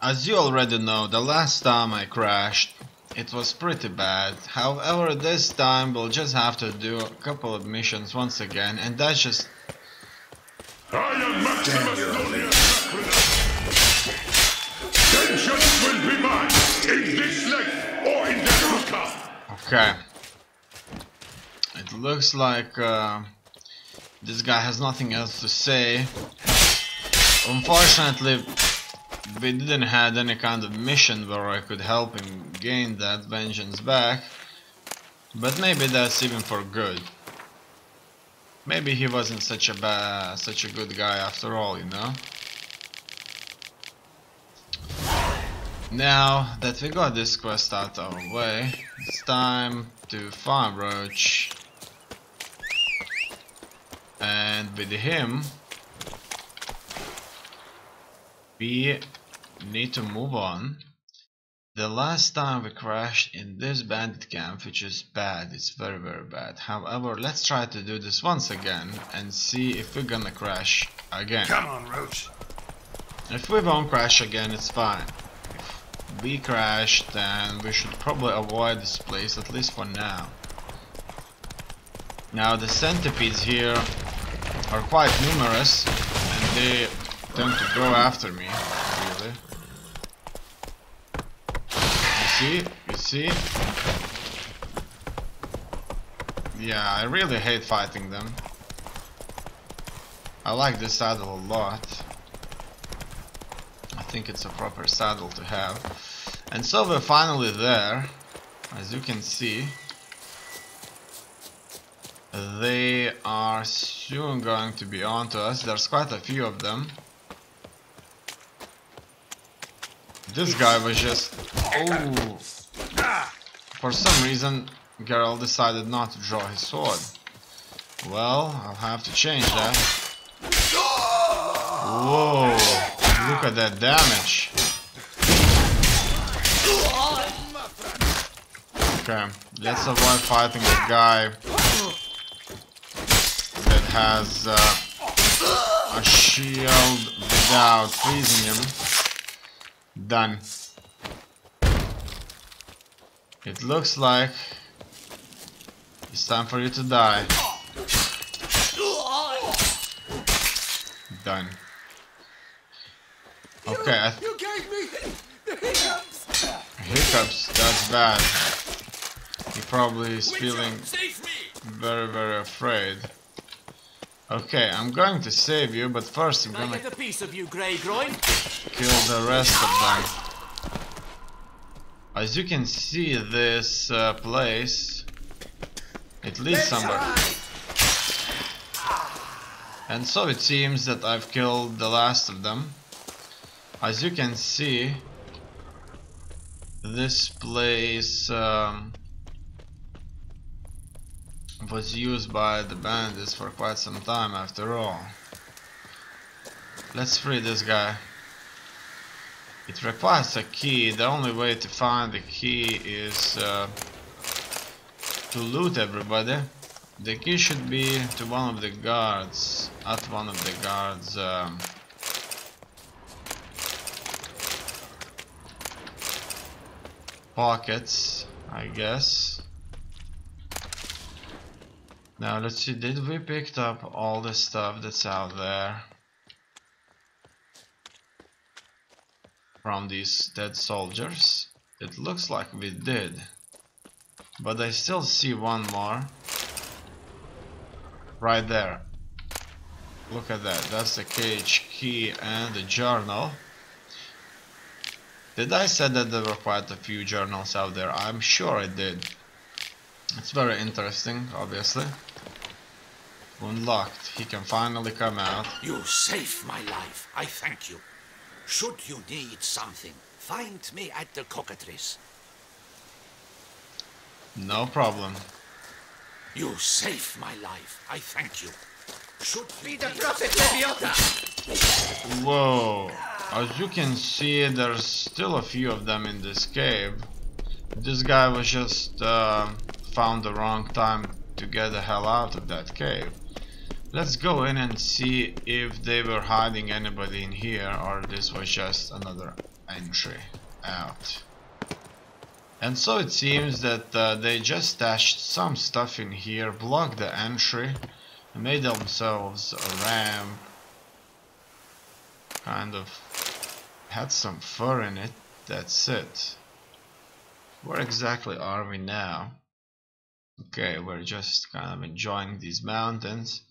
As you already know, the last time I crashed, it was pretty bad. However, this time we'll just have to do a couple of missions once again, and that's just... I am Maximus Vengeance will be mine, in this life or in the to come. Okay. It looks like this guy has nothing else to say. Unfortunately, we didn't have any kind of mission where I could help him gain that vengeance back. But maybe that's even for good. Maybe he wasn't such a good guy after all, you know? Now that we got this quest out of our way, it's time to farm Roach. And with him, we need to move on. The last time we crashed in this bandit camp, which is bad, it's very bad. However, let's try to do this once again and see if we're gonna crash again. Come on, Roach. If we won't crash again, it's fine. If we crash, then we should probably avoid this place, at least for now. Now the centipedes here are quite numerous and they tend to go after me, really. You see? Yeah, I really hate fighting them. I like this saddle a lot. I think it's a proper saddle to have. And so we're finally there. As you can see, they are soon going to be on to us. There's quite a few of them. This guy was just... Oh! For some reason, Geralt decided not to draw his sword. Well, I'll have to change that. Whoa! Look at that damage! Okay, let's avoid fighting the guy that has a shield without freezing him. Done. It looks like it's time for you to die. Done. Okay, You gave me the hiccups. Hiccups, that's bad. He probably is feeling very afraid. Okay, I'm going to save you, but first I'm gonna get a piece of you, Grey Groin. kill the rest of them. As you can see, this place, it leads somewhere. And so it seems that I've killed the last of them. As you can see, this place was used by the bandits for quite some time after all. Let's free this guy. It requires a key. The only way to find the key is to loot everybody. The key should be to one of the guards, at one of the guards pockets, I guess. Now let's see, did we pick up all the stuff that's out there from these dead soldiers? It looks like we did, but I still see one more right there. Look at that, that's the cage key and the journal. Did I say that there were quite a few journals out there? I'm sure I did. It's very interesting, obviously. Unlocked. He can finally come out. You saved my life. I thank you. Should you need something, find me at the cockatrice. No problem. You saved my life. I thank you. Should Be the prophet Leviota. Whoa. As you can see, there's still a few of them in this cave. This guy was just found the wrong time to get the hell out of that cave. Let's go in and see if they were hiding anybody in here, or this was just another entry out. And so it seems that they just stashed some stuff in here, blocked the entry, and made themselves a ramp. Kind of had some fur in it, that's it. Where exactly are we now? Okay, we're just kind of enjoying these mountains.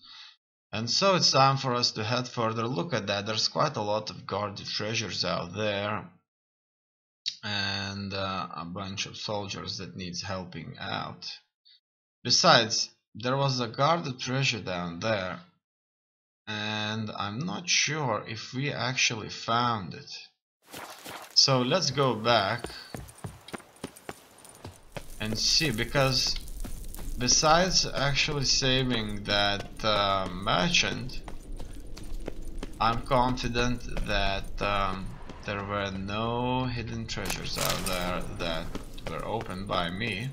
And so it's time for us to head further. Look at that, there's quite a lot of guarded treasures out there. And a bunch of soldiers that needs helping out. Besides, there was a guarded treasure down there. And I'm not sure if we actually found it. So let's go back and see, because besides actually saving that merchant, I'm confident that there were no hidden treasures out there that were opened by me.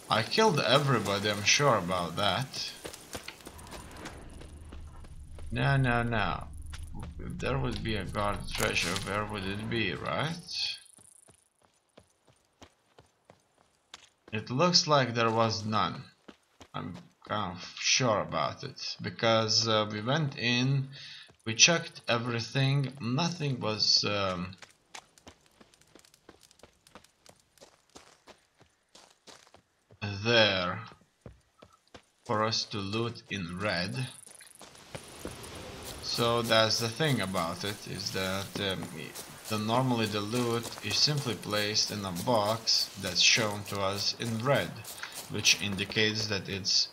I killed everybody, I'm sure about that. No. If there would be a guarded treasure, where would it be, right? It looks like there was none. I'm kind of sure about it, because we went in, we checked everything, nothing was there for us to loot in red. So that's the thing about it, is that normally the loot is simply placed in a box that's shown to us in red, which indicates that it's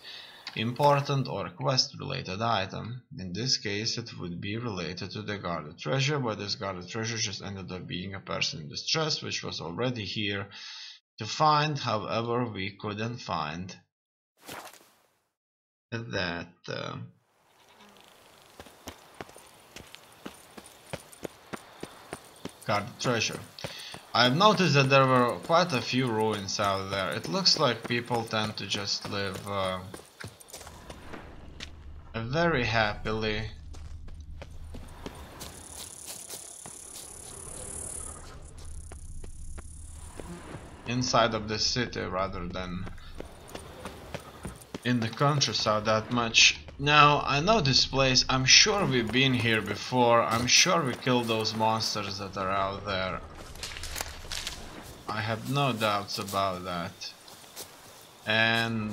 important or quest related item. In this case it would be related to the guarded treasure, but this guarded treasure just ended up being a person in distress, which was already here to find. However, we couldn't find that guarded treasure. I've noticed that there were quite a few ruins out there. It looks like people tend to just live very happily inside of the city rather than in the countryside that much. Now, I know this place, I'm sure we've been here before, I'm sure we killed those monsters that are out there. I have no doubts about that. And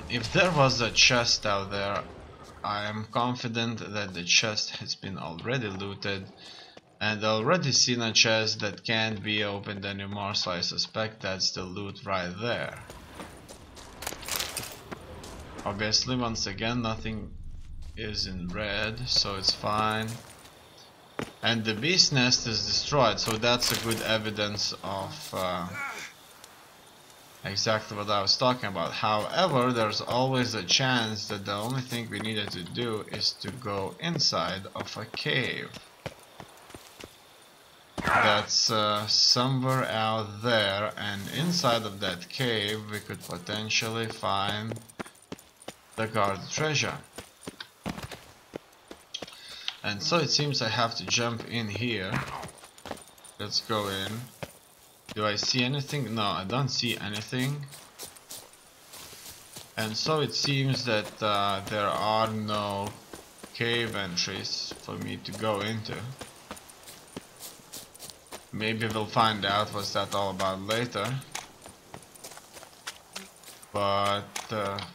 if there was a chest out there, I am confident that the chest has been already looted, and I already seen a chest that can't be opened anymore, so I suspect that's the loot right there. Obviously, once again, nothing is in red, so it's fine. And the beast nest is destroyed, so that's a good evidence of exactly what I was talking about. However, there's always a chance that the only thing we needed to do is to go inside of a cave. That's somewhere out there, and inside of that cave we could potentially find the guarded treasure. And so it seems I have to jump in here. Let's go in. Do I see anything? No, I don't see anything. And so it seems that there are no cave entries for me to go into. Maybe we'll find out what's that all about later. But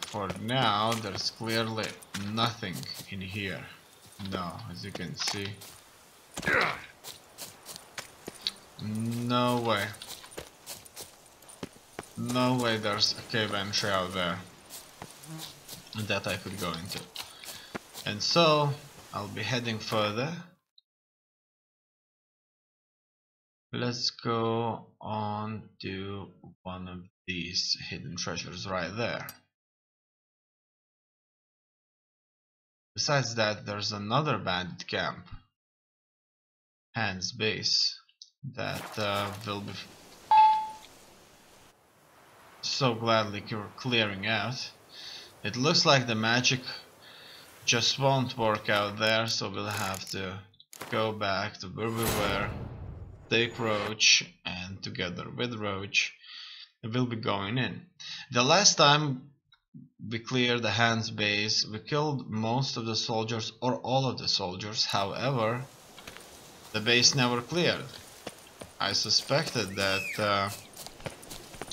for now, there's clearly nothing in here. No, as you can see. No way. No way there's a cave entry out there that I could go into. And so, I'll be heading further. Let's go on to one of these hidden treasures right there. Besides that, there's another bandit camp, Hans base, that will be so gladly clearing out. It looks like the magic just won't work out there, so we'll have to go back to where we were, take Roach, and together with Roach we'll be going in. The last time we cleared the Hans base, we killed most of the soldiers or all of the soldiers. However, the base never cleared. I suspected that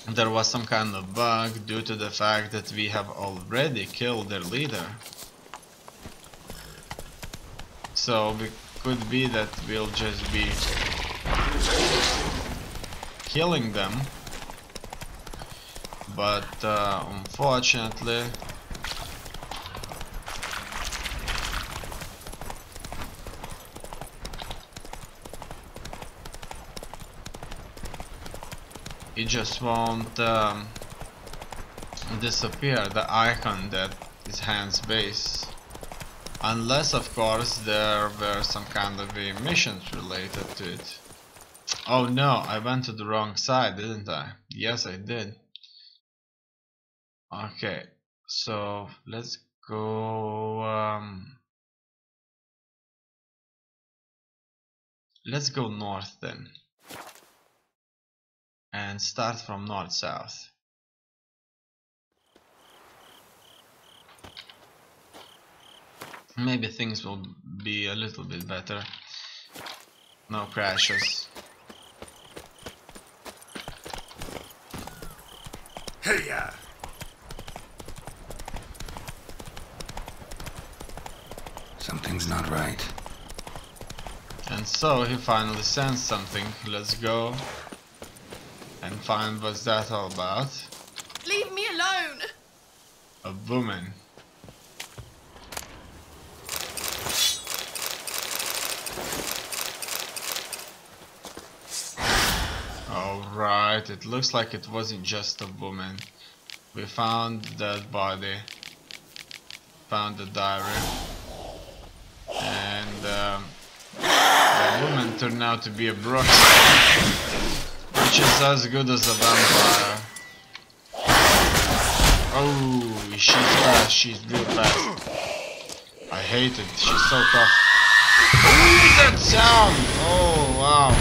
there was some kind of bug due to the fact that we have already killed their leader. So it could be that we'll just be killing them, but unfortunately it just won't disappear, the icon that is Hans base, unless of course there were some kind of missions related to it. Oh no, I went to the wrong side, didn't I? Yes, I did. Okay, so let's go north then, and start from north-south. Maybe things will be a little bit better. No crashes. Hey-ya! Something's not right. And so he finally sends something. Let's go and find what's that all about. Leave me alone! A woman. Alright, it looks like it wasn't just a woman. We found that body, found the diary, and the woman turned out to be a Brooks, which is as good as a vampire. Oh, she's fast, she's real fast. I hate it, she's so tough. That sound! Oh, wow.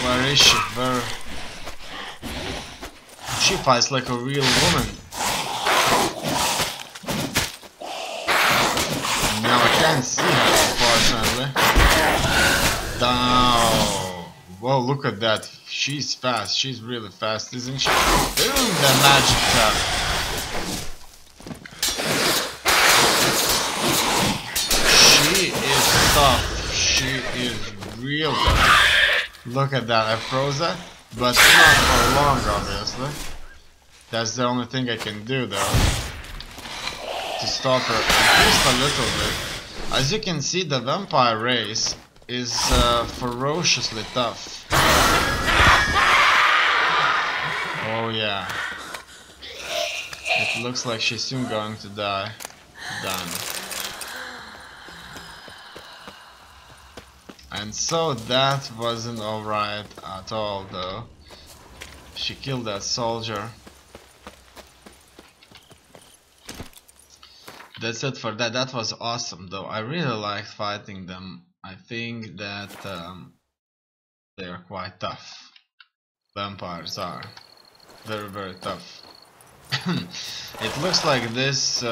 Where is she? Where? She fights like a real woman. Now I can't see her, unfortunately. Down. Whoa, look at that. She's fast. She's really fast, isn't she? Doing the magic stuff. She is tough. She is real tough. Look at that. I froze her, but not for long, obviously. That's the only thing I can do, though, to stop her at least a little bit. As you can see, the vampire race is ferociously tough. Oh yeah. It looks like she's soon going to die. Done. And so that wasn't alright at all, though. She killed that soldier. That's it for that. That was awesome, though. I really liked fighting them. I think that they are quite tough. Vampires are very, very tough. It looks like this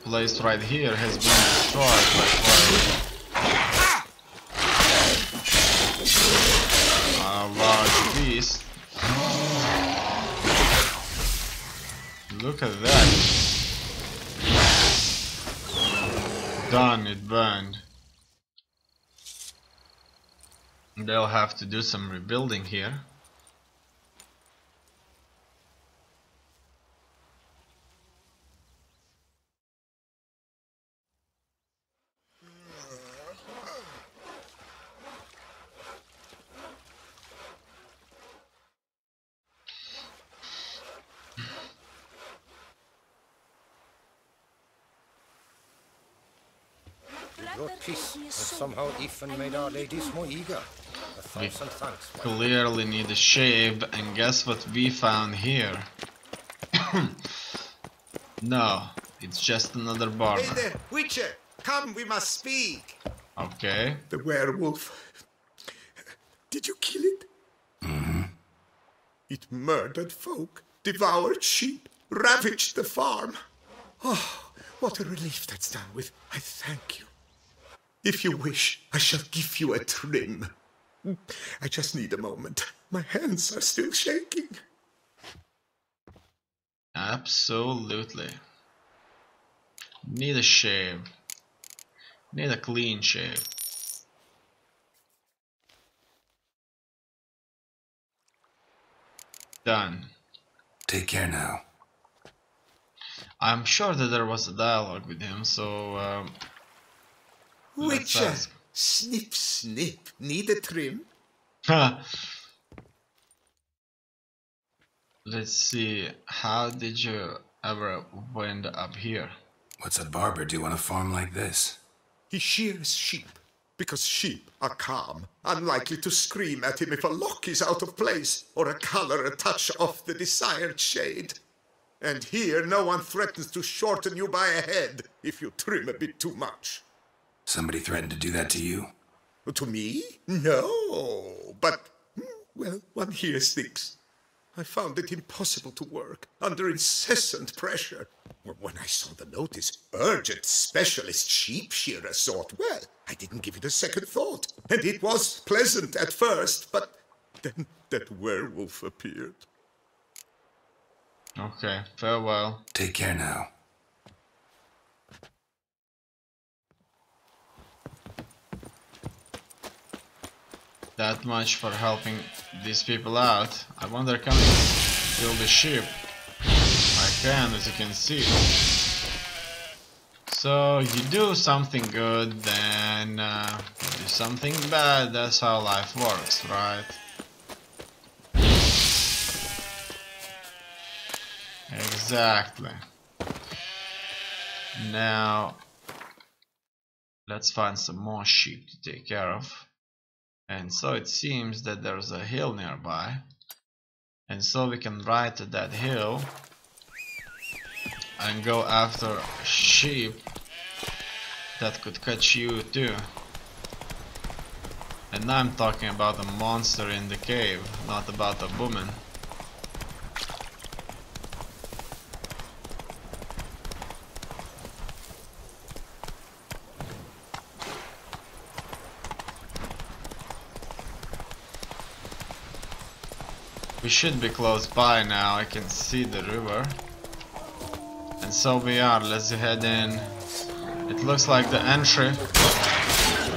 place right here has been destroyed by quite a large beast. Look at that. Done, it burned. They'll have to do some rebuilding here. Your peace has somehow even made our ladies more eager. We 1,000 thanks. clearly need a shave, and guess what we found here? No, it's just another barber. Hey there, Witcher! Come, we must speak. Okay. The werewolf. Did you kill it? Mm-hmm. It murdered folk, devoured sheep, ravaged the farm. Oh, what a relief that's done with. I thank you. If you wish, I shall give you a trim. I just need a moment. My hands are still shaking. Absolutely. Need a shave. Need a clean shave. Done. Take care now. I'm sure that there was a dialogue with him, so let's Witcher, ask. snip, snip. Need a trim? Let's see. How did you ever wind up here? What's a barber do on a farm like this? He shears sheep, because sheep are calm, unlikely to scream at him if a lock is out of place or a color a touch off the desired shade. And here no one threatens to shorten you by a head if you trim a bit too much. Somebody threatened to do that to you? To me? No, but, well, one hears things. I found it impossible to work, under incessant pressure. When I saw the notice, urgent specialist sheep shearer sort, well, I didn't give it a second thought. And it was pleasant at first, but then that werewolf appeared. Okay, farewell. Take care now. That much for helping these people out. I wonder, can I kill the sheep? I can, as you can see. So you do something good, then you do something bad. That's how life works, right? Exactly. Now let's find some more sheep to take care of. And so it seems that there's a hill nearby, and so we can ride to that hill and go after sheep that could catch you too. And I'm talking about a monster in the cave, not about a woman. We should be close by now. I can see the river. And so we are. Let's head in. It looks like the entry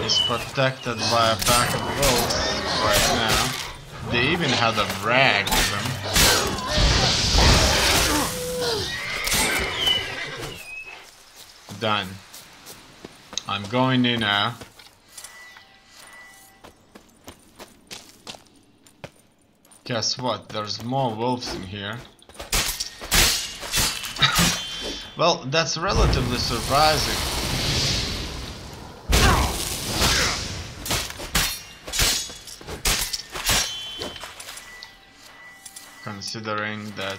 is protected by a pack of wolves right now. They even had a rag with them. Done. I'm going in now. Guess what? There's more wolves in here. Well, that's relatively surprising. Considering that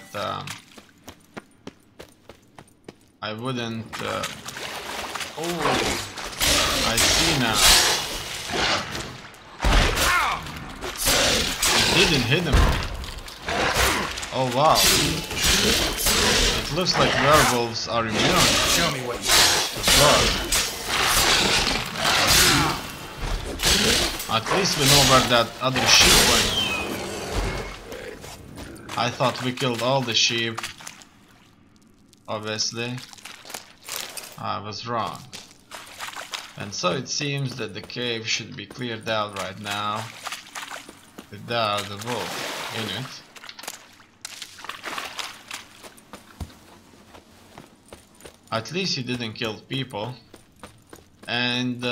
I wouldn't... oh, I see now. Didn't hit him. Oh wow. It looks like werewolves are immune. Show me what you At least we know where that other sheep went. I thought we killed all the sheep. Obviously. I was wrong. And so it seems that the cave should be cleared out right now, without the wolf in it. At least he didn't kill people. And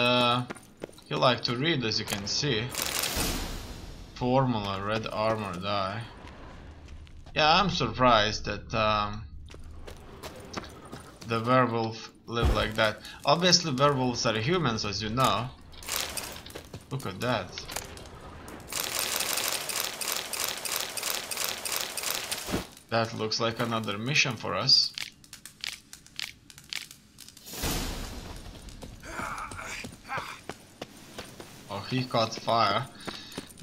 he liked to read, as you can see. Formula, red armor die. Yeah, I'm surprised that the werewolf lived like that. Obviously werewolves are humans, as you know. Look at that. That looks like another mission for us. Oh, he caught fire.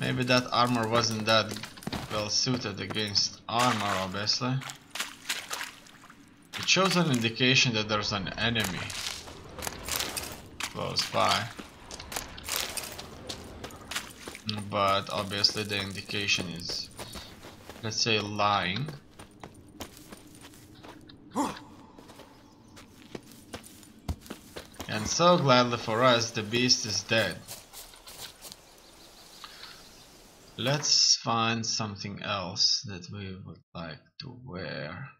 Maybe that armor wasn't that well suited against armor, obviously. It shows an indication that there's an enemy close by. But obviously the indication is, let's say, lying. And so gladly for us, the beast is dead. Let's find something else that we would like to wear.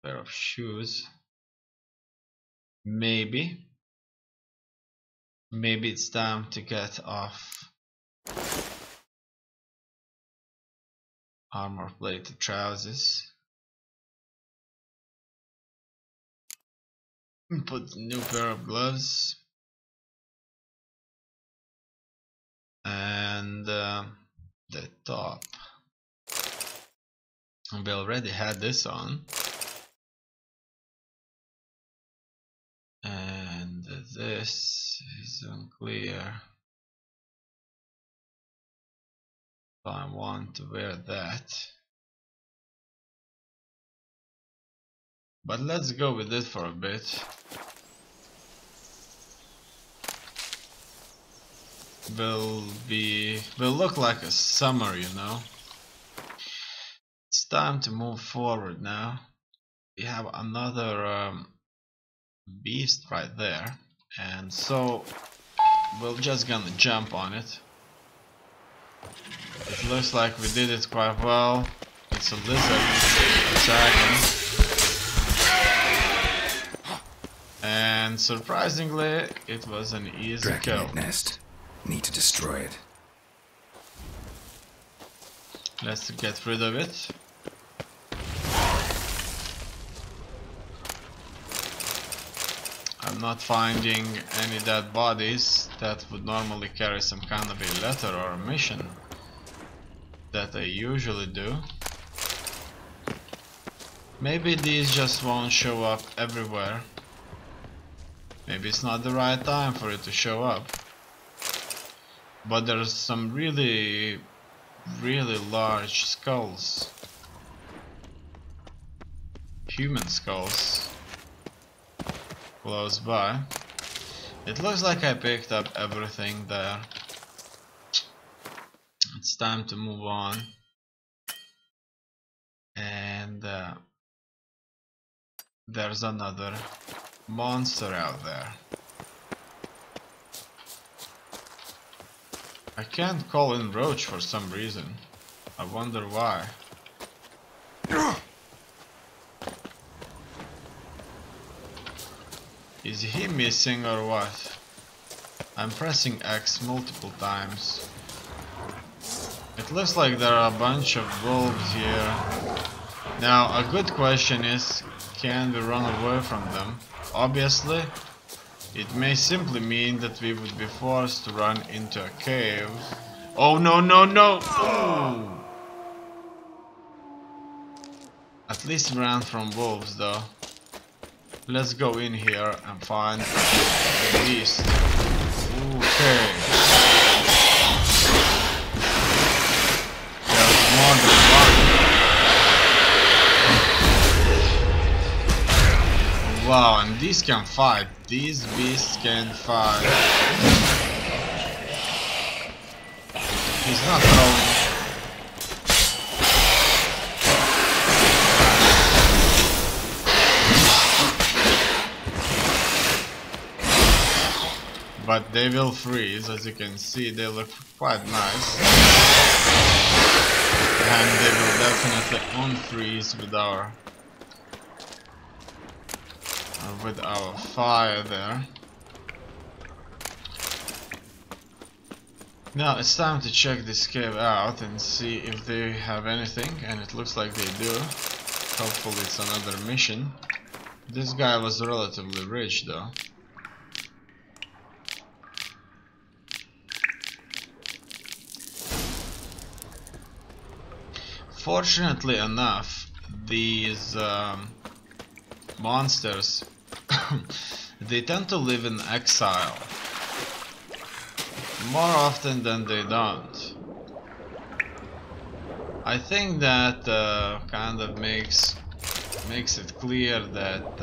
Pair of shoes. Maybe it's time to get off armor plated trousers. Put a new pair of gloves. And the top. We already had this on. And this is unclear. If I want to wear that. But let's go with it for a bit. Will look like a summer, you know. It's time to move forward now. We have another beast right there, and so we're just gonna jump on it. It looks like we did it quite well. It's a lizard, a dragon, and surprisingly, it was an easy kill. Nest. Need to destroy it. Let's get rid of it. I'm not finding any dead bodies that would normally carry some kind of a letter or a mission that I usually do. Maybe these just won't show up everywhere. Maybe it's not the right time for it to show up. But there's some really large skulls. Human skulls. Close by. It looks like I picked up everything there. It's time to move on. And there's another monster out there. I can't call in Roach for some reason. I wonder why. Is he missing or what? I'm pressing X multiple times. It looks like there are a bunch of wolves here. Now, a good question is, can we run away from them? Obviously, it may simply mean that we would be forced to run into a cave. Oh no no no! Ooh. At least we ran from wolves though. Let's go in here and find the beast. Okay. There's more than one. Wow, and these can fight. These beasts can fight. He's not throwing. But they will freeze, as you can see. They look quite nice. And they will definitely unfreeze with our fire there. Now it's time to check this cave out and see if they have anything, and it looks like they do. Hopefully it's another mission. This guy was relatively rich though. Fortunately enough, these monsters they tend to live in exile more often than they don't. I think that kind of makes it clear that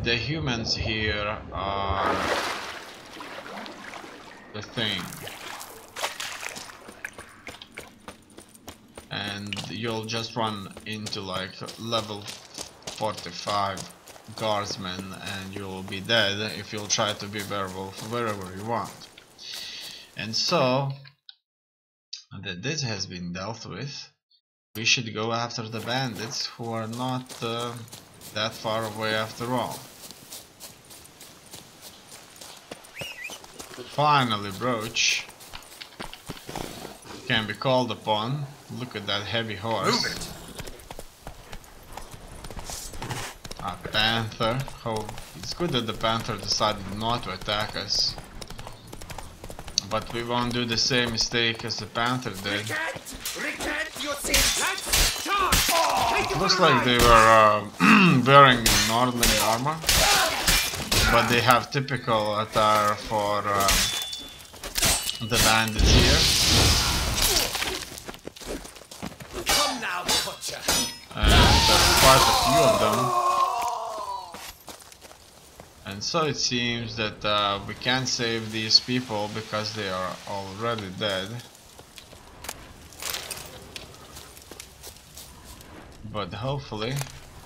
the humans here are the thing, and you'll just run into like level 45 guardsmen and you'll be dead if you'll try to be werewolf wherever you want. And so that this has been dealt with, we should go after the bandits, who are not that far away after all. Finally, Brooch can be called upon. Look at that heavy horse. A panther. Oh, it's good that the panther decided not to attack us. But we won't do the same mistake as the panther did. It looks like they were wearing northern armor, but they have typical attire for the bandits here. Come now, butcher. And there's quite a few of them. And so it seems that we can't save these people because they are already dead. But hopefully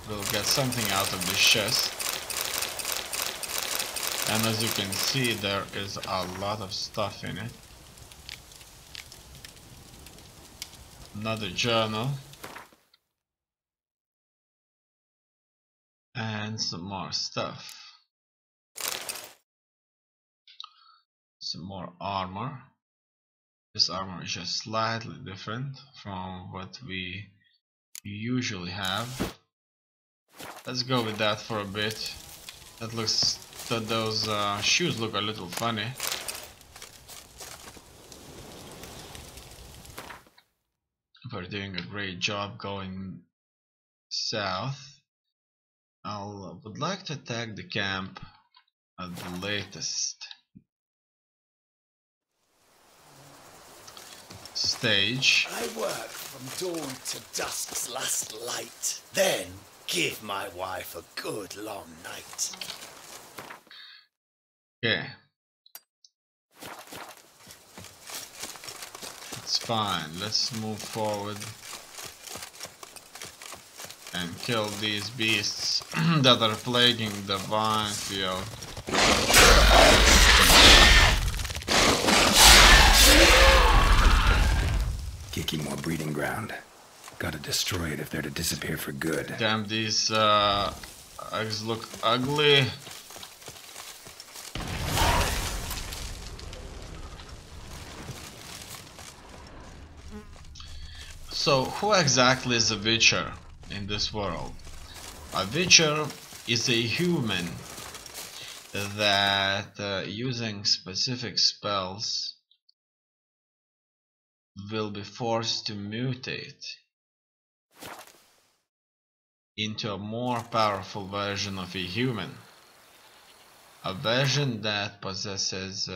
we'll get something out of this chest. And as you can see, there is a lot of stuff in it. Another journal. And some more stuff. Some more armor. This armor is just slightly different from what we usually have. Let's go with that for a bit. Those shoes look a little funny. We're doing a great job going south. Would like to attack the camp at the latest stage. I work from dawn to dusk's last light. Then give my wife a good long night. Okay. It's fine. Let's move forward and kill these beasts that are plaguing the vine field. Kicking more breeding ground. Gotta destroy it if they're to disappear for good. Damn, these eggs look ugly. So, who exactly is a Witcher in this world? A Witcher is a human that using specific spells will be forced to mutate into a more powerful version of a human. A version that possesses,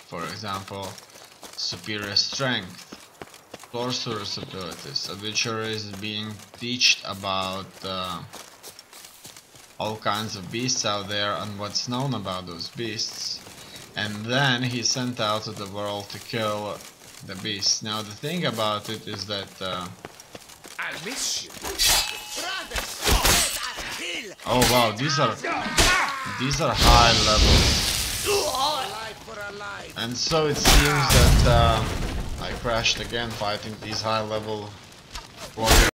for example, superior strength, sorcerer's abilities. A Witcher is being taught about all kinds of beasts out there and what's known about those beasts, and then he's sent out to the world to kill the beasts. Now the thing about it is that I'll miss you. oh wow, these are high levels. And so it seems that I crashed again fighting these high level warriors.